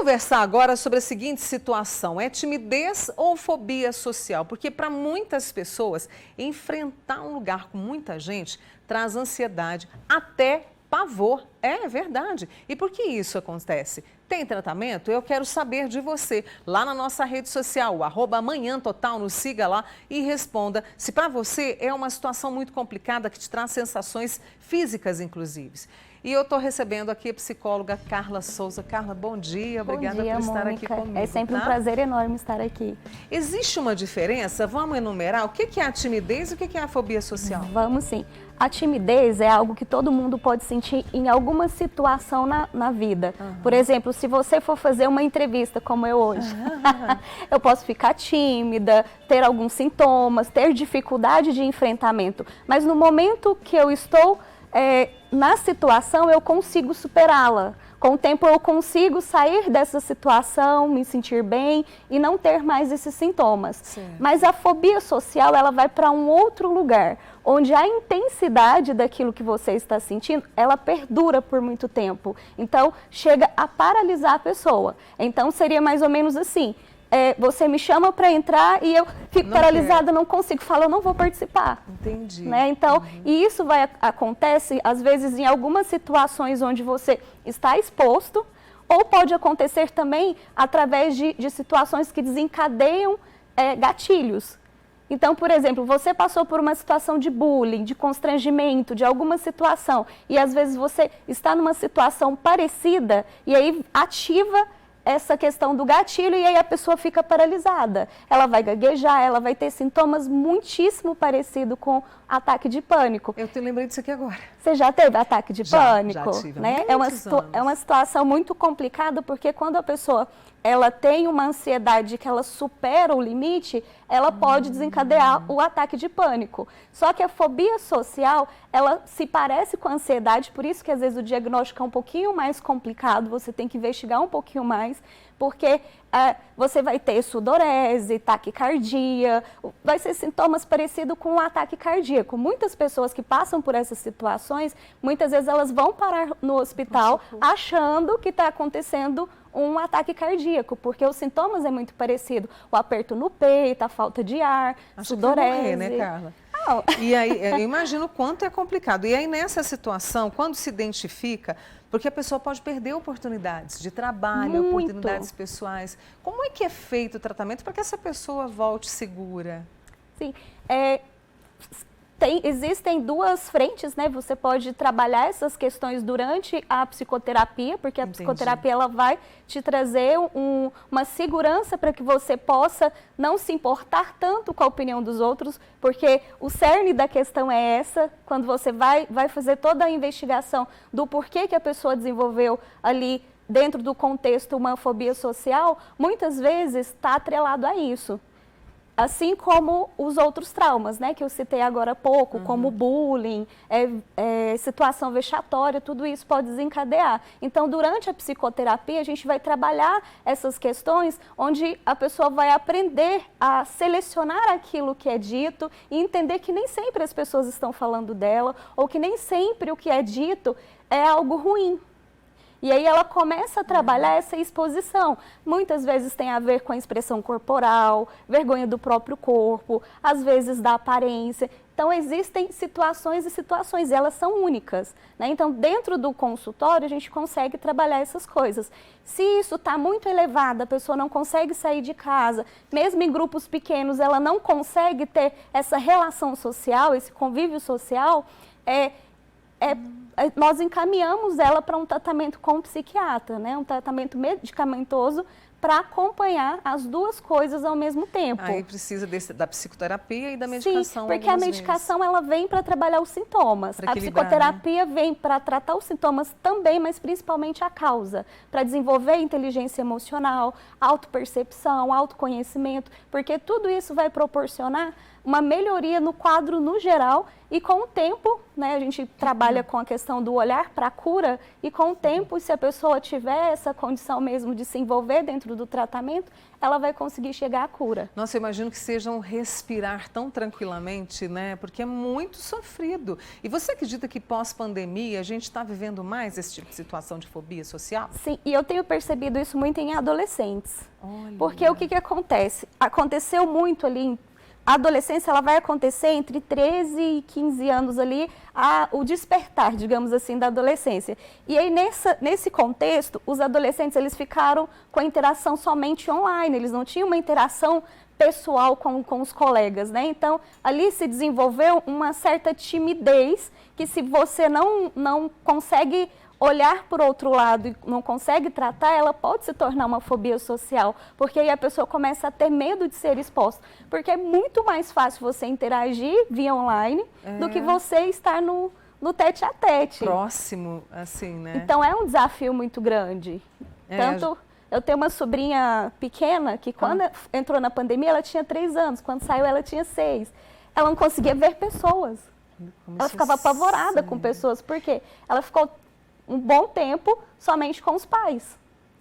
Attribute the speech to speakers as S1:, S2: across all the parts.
S1: conversar agora sobre a seguinte situação: é timidez ou fobia social? Porque para muitas pessoas, enfrentar um lugar com muita gente traz ansiedade, até pavor. É verdade. E por que isso acontece? Tem tratamento? Eu quero saber de você. Lá na nossa rede social, @amanhãtotal, nos siga lá e responda se para você é uma situação muito complicada que te traz sensações físicas, inclusive. E eu estou recebendo aqui a psicóloga Carla Souza. Carla, bom dia. Obrigada por estar aqui comigo.
S2: É sempre um prazer enorme estar aqui.
S1: Existe uma diferença? Vamos enumerar o que é a timidez e o que é a fobia social?
S2: Vamos sim. A timidez é algo que todo mundo pode sentir em alguma situação na vida. Por exemplo, se você for fazer uma entrevista como eu hoje, eu posso ficar tímida, ter alguns sintomas, ter dificuldade de enfrentamento. Mas no momento que eu estou na situação, eu consigo superá-la. Com o tempo eu consigo sair dessa situação, me sentir bem e não ter mais esses sintomas. Sim. Mas a fobia social, ela vai para um outro lugar, onde a intensidade daquilo que você está sentindo, ela perdura por muito tempo. Então, chega a paralisar a pessoa. Então, seria mais ou menos assim: você me chama para entrar e eu fico paralisada, não consigo falar, eu não vou participar.
S1: Entendi.
S2: Né? Então, e isso acontece, às vezes, em algumas situações onde você está exposto, ou pode acontecer também através de situações que desencadeiam gatilhos. Então, por exemplo, você passou por uma situação de bullying, de constrangimento, de alguma situação, e às vezes você está numa situação parecida, e aí ativa essa questão do gatilho, e aí a pessoa fica paralisada. Ela vai gaguejar, ela vai ter sintomas muitíssimo parecidos com ataque de pânico.
S1: Eu te lembrei disso aqui agora.
S2: Você já teve ataque de pânico?
S1: Já tive,
S2: né? É uma situação muito complicada, porque quando a pessoa ela tem uma ansiedade que ela supera o limite, ela pode desencadear o ataque de pânico. Só que a fobia social, ela se parece com a ansiedade, por isso que às vezes o diagnóstico é um pouquinho mais complicado, você tem que investigar um pouquinho mais, porque você vai ter sudorese, taquicardia, vai ser sintomas parecidos com um ataque cardíaco. Muitas pessoas que passam por essas situações, muitas vezes elas vão parar no hospital achando que está acontecendo um ataque cardíaco, porque os sintomas é muito parecido. O aperto no peito, a falta de ar, sudorese.
S1: Vai morrer, né, Carla? E aí, eu imagino o quanto é complicado. E aí, nessa situação, quando se identifica, porque a pessoa pode perder oportunidades de trabalho, oportunidades pessoais. Como é que é feito o tratamento para que essa pessoa volte segura?
S2: Sim, existem duas frentes, né? Você pode trabalhar essas questões durante a psicoterapia, porque a psicoterapia ela vai te trazer uma segurança para que você possa não se importar tanto com a opinião dos outros, porque o cerne da questão é essa, quando você vai fazer toda a investigação do porquê que a pessoa desenvolveu ali dentro do contexto uma fobia social, muitas vezes está atrelado a isso. Assim como os outros traumas, né, que eu citei agora há pouco, como bullying, situação vexatória, tudo isso pode desencadear. Então, durante a psicoterapia, a gente vai trabalhar essas questões onde a pessoa vai aprender a selecionar aquilo que é dito e entender que nem sempre as pessoas estão falando dela, ou que nem sempre o que é dito é algo ruim. E aí ela começa a trabalhar essa exposição. Muitas vezes tem a ver com a expressão corporal, vergonha do próprio corpo, às vezes da aparência. Então existem situações e situações, e elas são únicas, né? Então dentro do consultório a gente consegue trabalhar essas coisas. Se isso está muito elevado, a pessoa não consegue sair de casa, mesmo em grupos pequenos ela não consegue ter essa relação social, esse convívio social, nós encaminhamos ela para um tratamento com um psiquiatra, né? Um tratamento medicamentoso para acompanhar as duas coisas ao mesmo tempo.
S1: Aí precisa da psicoterapia e da medicação.
S2: Sim, porque a medicação ela vem para trabalhar os sintomas. A psicoterapia vem para tratar os sintomas também, mas principalmente a causa, para desenvolver inteligência emocional, autopercepção, autoconhecimento, porque tudo isso vai proporcionar uma melhoria no quadro no geral e com o tempo, né, a gente trabalha com a questão questão do olhar para a cura e com o tempo, se a pessoa tiver essa condição mesmo de se envolver dentro do tratamento, ela vai conseguir chegar à cura.
S1: Nossa, eu imagino que seja um respirar tão tranquilamente, né? Porque é muito sofrido. E você acredita que pós-pandemia a gente está vivendo mais esse tipo de situação de fobia social?
S2: Sim, e eu tenho percebido isso muito em adolescentes.
S1: Olha.
S2: Porque o que acontece? Aconteceu muito ali, a adolescência ela vai acontecer entre 13 e 15 anos ali, o despertar, digamos assim, da adolescência. E aí nesse contexto, os adolescentes eles ficaram com a interação somente online, eles não tinham uma interação pessoal com os colegas, né? Então, ali se desenvolveu uma certa timidez que se você não consegue olhar por outro lado e não consegue tratar, ela pode se tornar uma fobia social, porque aí a pessoa começa a ter medo de ser exposta, porque é muito mais fácil você interagir via online do que você estar no tete-a-tete.
S1: Próximo, assim, né?
S2: Então é um desafio muito grande. Tanto eu tenho uma sobrinha pequena que quando entrou na pandemia ela tinha 3 anos, quando saiu ela tinha 6. Ela não conseguia ver pessoas. Ela ficava apavorada com pessoas, porque ela ficou um bom tempo somente com os pais.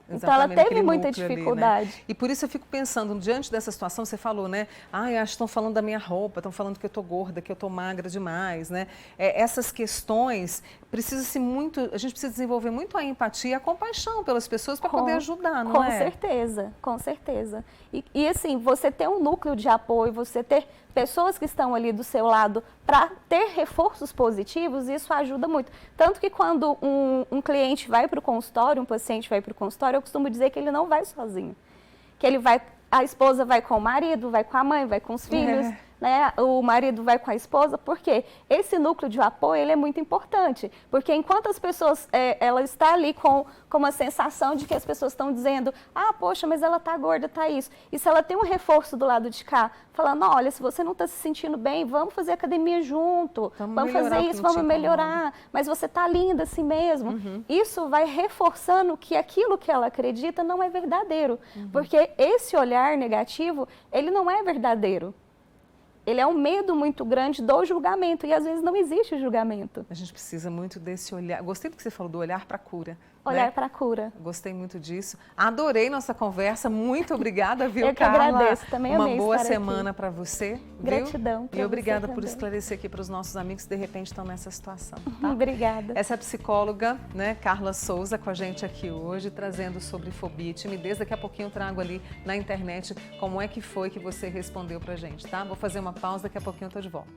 S2: Então ela teve muita dificuldade.
S1: Ali, né? E por isso eu fico pensando, diante dessa situação, você falou, né? Acho que estão falando da minha roupa, estão falando que eu estou gorda, que eu estou magra demais, né? Essas questões, a gente precisa desenvolver muito a empatia e a compaixão pelas pessoas para poder ajudar, não é?
S2: Com certeza, com certeza. E assim, você ter um núcleo de apoio, você ter pessoas que estão ali do seu lado para ter reforços positivos, isso ajuda muito. Tanto que quando um cliente vai para o consultório, um paciente vai para o consultório, eu costumo dizer que ele não vai sozinho. Que a esposa vai com o marido, vai com a mãe, vai com os filhos, né? O marido vai com a esposa, porque esse núcleo de apoio ele é muito importante. Porque enquanto as pessoas, ela está ali com uma sensação de que as pessoas estão dizendo, poxa, mas ela está gorda, está isso. E se ela tem um reforço do lado de cá, falando, olha, se você não está se sentindo bem, vamos fazer academia junto, vamos fazer isso, vamos melhorar, mas você está linda assim mesmo. Isso vai reforçando que aquilo que ela acredita não é verdadeiro. Porque esse olhar negativo, ele não é verdadeiro. Ele é um medo muito grande do julgamento, e às vezes não existe julgamento.
S1: A gente precisa muito desse olhar. Gostei do que você falou, do olhar para a cura.
S2: Olhar para a cura.
S1: Gostei muito disso. Adorei nossa conversa. Muito obrigada, viu,
S2: Eu que
S1: Carla?
S2: Agradeço. Também amei
S1: Uma boa
S2: estar
S1: semana para você.
S2: Gratidão.
S1: E obrigada por esclarecer aqui para os nossos amigos que de repente estão nessa situação. Tá?
S2: Obrigada.
S1: Essa é a psicóloga, né, Carla Souza, com a gente aqui hoje, trazendo sobre fobia e timidez. Daqui a pouquinho eu trago ali na internet como é que foi que você respondeu para a gente, tá? Vou fazer uma pausa, daqui a pouquinho eu estou de volta.